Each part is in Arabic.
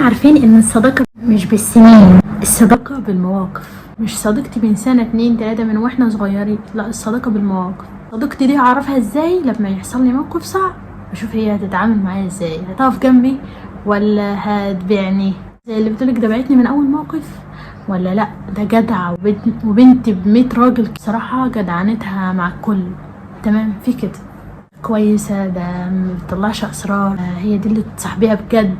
عارفين ان الصداقة مش بالسنين، الصداقة بالمواقف. مش صديقتي من سنة 2 3 من واحنا صغيرين، لا، الصداقة بالمواقف. صديقتي دي هعرفها ازاي؟ لما يحصل لي موقف صعب اشوف هي هتتعامل معايا ازاي، هتقف جنبي ولا هتبيعني زي اللي بتقولك ده بعتني من اول موقف، ولا لا ده جدعة وبنت ب100 راجل. بصراحة جدعنتها مع الكل تمام، في كده كويسة، ده مبتطلعش اسرار، هي دي اللي تصاحبيها بجد،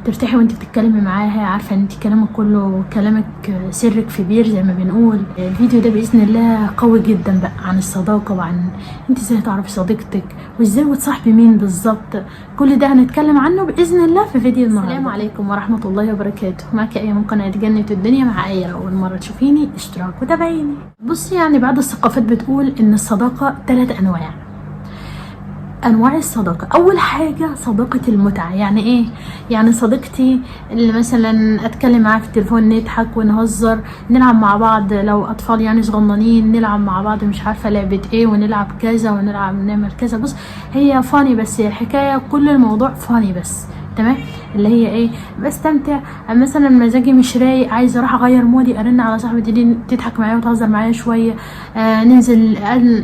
ترتاحي وانت بتتكلمي معاها، عارفه ان انت كلامك كله كلامك سرك في بير زي ما بنقول. الفيديو ده باذن الله قوي جدا بقى عن الصداقه، وعن انت ازاي تعرفي صديقتك وازاي وتصاحبي مين بالظبط. كل ده هنتكلم عنه باذن الله في فيديو النهارده. السلام عليكم ورحمه الله وبركاته، معاكي ايه من قناه جنة الدنيا مع ايه. اول مره تشوفيني اشتراك وتابعيني. بصي، يعني بعض الثقافات بتقول ان الصداقه 3 انواع الصداقه. اول حاجه صداقه المتعه. يعني ايه؟ يعني صديقتي اللي مثلا اتكلم معاها في التليفون، نضحك ونهزر، نلعب مع بعض، لو اطفال يعني صغننين نلعب مع بعض مش عارفه لعبه ايه، ونلعب كذا ونلعب نعمل كذا. بص، هي فاني، بس الحكايه كل الموضوع فاني بس، تمام. اللي هي ايه؟ بستمتع مثلا مزاجي مش رايق، عايزه اروح اغير مودي، ارن على صاحبتي دي تضحك معايا وتهزر معايا شويه، ننزل،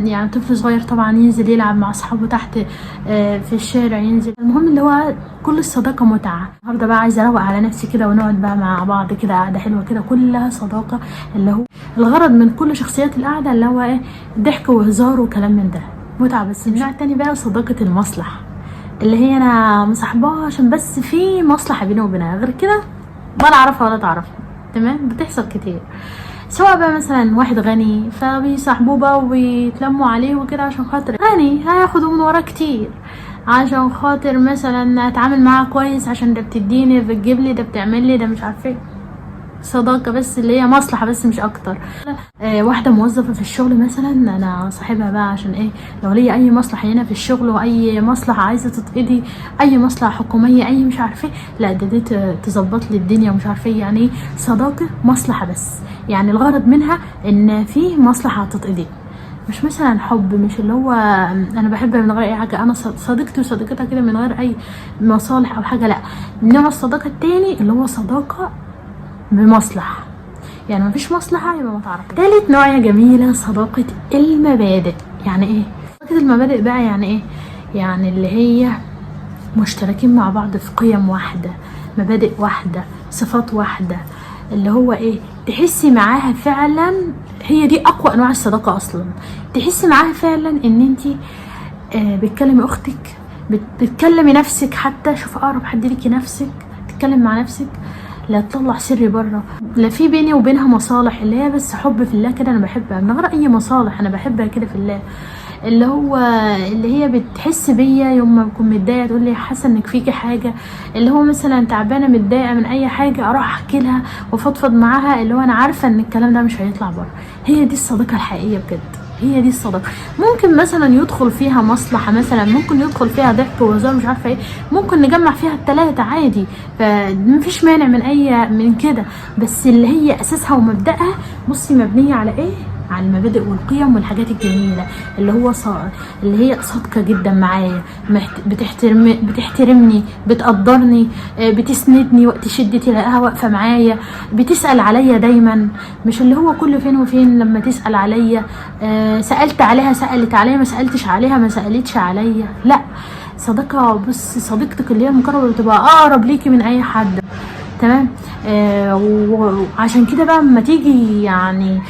يعني طفل صغير طبعا ينزل يلعب مع اصحابه تحت في الشارع، ينزل. المهم اللي هو كل الصداقه متعه. النهارده بقى عايزه اروق على نفسي كده، ونقعد بقى مع بعض كده قعده حلوه كده كلها صداقه. اللي هو الغرض من كل شخصيات القعده اللي هو ايه؟ ضحك وهزار وكلام من ده، متعه. بس النوع التاني بقى صداقه المصلحه، اللي هي انا مصاحباها عشان بس في مصلحه بيني وبينها، غير كده ولا اعرفها ولا تعرفها. تمام، بتحصل كتير. سواء بقى مثلا واحد غني فبيصاحبوه بقى ويتلموا عليه وكده عشان خاطر غني، هياخدوا من وراه كتير، عشان خاطر مثلا اتعامل معاها كويس، عشان ده بتديني، ده بتجيب لي، ده بتعمل لي، ده مش عارفه ايه. صداقة بس اللي هي مصلحة بس مش اكتر. واحدة موظفة في الشغل مثلا، انا صاحبها بقى عشان ايه؟ لو ليا اي مصلحة هنا في الشغل، واي مصلحة عايزة تتقضي، اي مصلحة حكومية، اي مش عارفه ايه، لا ده دي تظبط لي الدنيا ومش عارفه ايه. يعني ايه صداقة؟ مصلحة بس، يعني الغرض منها ان في مصلحة هتتقضي، مش مثلا حب، مش اللي هو انا بحبها من غير اي حاجه، انا صديقتي وصديقتها كده من غير اي مصالح او حاجه. لا، نوع الصداقه التاني اللي هو صداقه بمصلحة، يعني مفيش مصلحة يبقى ما تعرفش. تالت نوع يا جميلة صداقة المبادئ. يعني ايه صداقة المبادئ بقى؟ يعني ايه؟ يعني اللي هي مشتركين مع بعض في قيم واحدة، مبادئ واحدة، صفات واحدة. اللي هو ايه؟ تحسي معاها فعلا، هي دي اقوى انواع الصداقة اصلا. تحسي معاها فعلا ان انتي بتكلمي اختك، بتكلمي نفسك، حتى شوف اقرب حد ليكي نفسك، تتكلم مع نفسك، لا تطلع سري بره، لا في بيني وبينها مصالح، اللي هي بس حب في الله كده، انا بحبها من غير اي مصالح، انا بحبها كده في الله. اللي هو اللي هي بتحس بيا يوم ما بكون متضايقه، تقول لي حاسه انك فيكي حاجه، اللي هو مثلا تعبانه متضايقه من اي حاجه، اروح احكي لها وافضفض معاها، اللي هو انا عارفه ان الكلام ده مش هيطلع بره. هي دي الصداقه الحقيقيه بجد، هي دي الصداقه. ممكن مثلا يدخل فيها مصلحه، مثلا ممكن يدخل فيها ضحك وهزار مش عارفه ايه، ممكن نجمع فيها ال3 عادي، فمفيش مانع من اي من كده. بس اللي هي اساسها ومبدأها، بصي، مبنيه على ايه؟ على المبادئ والقيم والحاجات الجميله، اللي هو اللي هي صادقه جدا معايا، بتحترمني، بتقدرني، بتسندني وقت شدتي، تلاقيها واقفه معايا، بتسال عليا دايما، مش اللي هو كل فين وفين لما تسال عليا، سالت عليها سالت عليا، ما سالتش عليها ما سالتش عليا. لا، صداقه، بص، صديقتك اللي هي المقربه بتبقى اقرب ليكي من اي حد، تمام. وعشان كده بقى اما تيجي يعني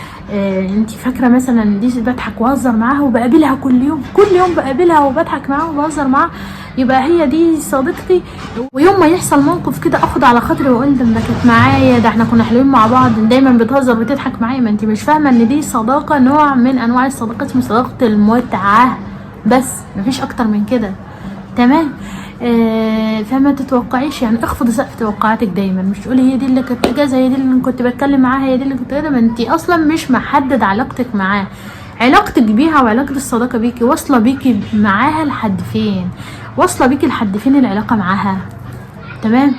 انت فاكره مثلا دي بضحك واهزر معاها وبقابلها كل يوم، كل يوم بقابلها وبضحك معاها وبهزر معاها، يبقى هي دي صديقتي. ويوم ما يحصل موقف كده اخد على خاطري واقول ده كانت معايا، ده احنا كنا حلوين مع بعض، دايما بتهزر وتضحك معايا. ما انت مش فاهمه ان دي صداقه، نوع من انواع الصداقات اسمه صداقه المتعه، بس مفيش اكتر من كده، تمام. فما تتوقعيش، يعني اخفضي سقف توقعاتك دايما، مش تقولي هي دي اللي كانت اجازه، هي دي اللي كنت بتكلم معاها، هي دي اللي كنت كده. ما انت اصلا مش محدد علاقتك معاه، علاقتك بيها وعلاقه الصداقه بيكي واصله بيكي معاها لحد فين، واصله بيكي لحد فين العلاقه معاها، تمام.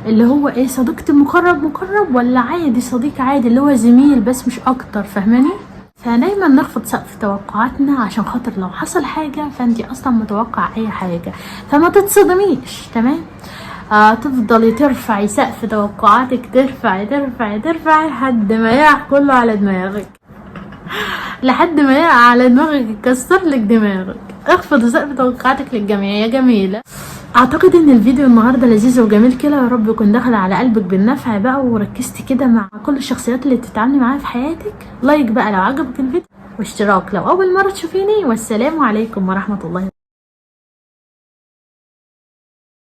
اللي هو ايه؟ صديقتي مقرب ولا عادي صديق عادي اللي هو زميل بس مش اكتر، فاهماني؟ فدايما نخفض سقف توقعاتنا، عشان خاطر لو حصل حاجه فانتي اصلا متوقع اي حاجه، فما تتصدميش، تمام. تفضلي ترفعي سقف توقعاتك، ترفعي ترفعي ترفعي لحد ما يقع كله على دماغك، لحد ما يقع على دماغك يكسر لك دماغك. اخفضي سقف توقعاتك للجميع يا جميلة. اعتقد ان الفيديو النهارده لذيذ وجميل كده، يا رب يكون دخل على قلبك بالنفع بقى، وركزتي كده مع كل الشخصيات اللي بتتعاملي معاها في حياتك. لايك بقى لو عجبك الفيديو، واشتراك لو اول مره تشوفيني، والسلام عليكم ورحمه الله.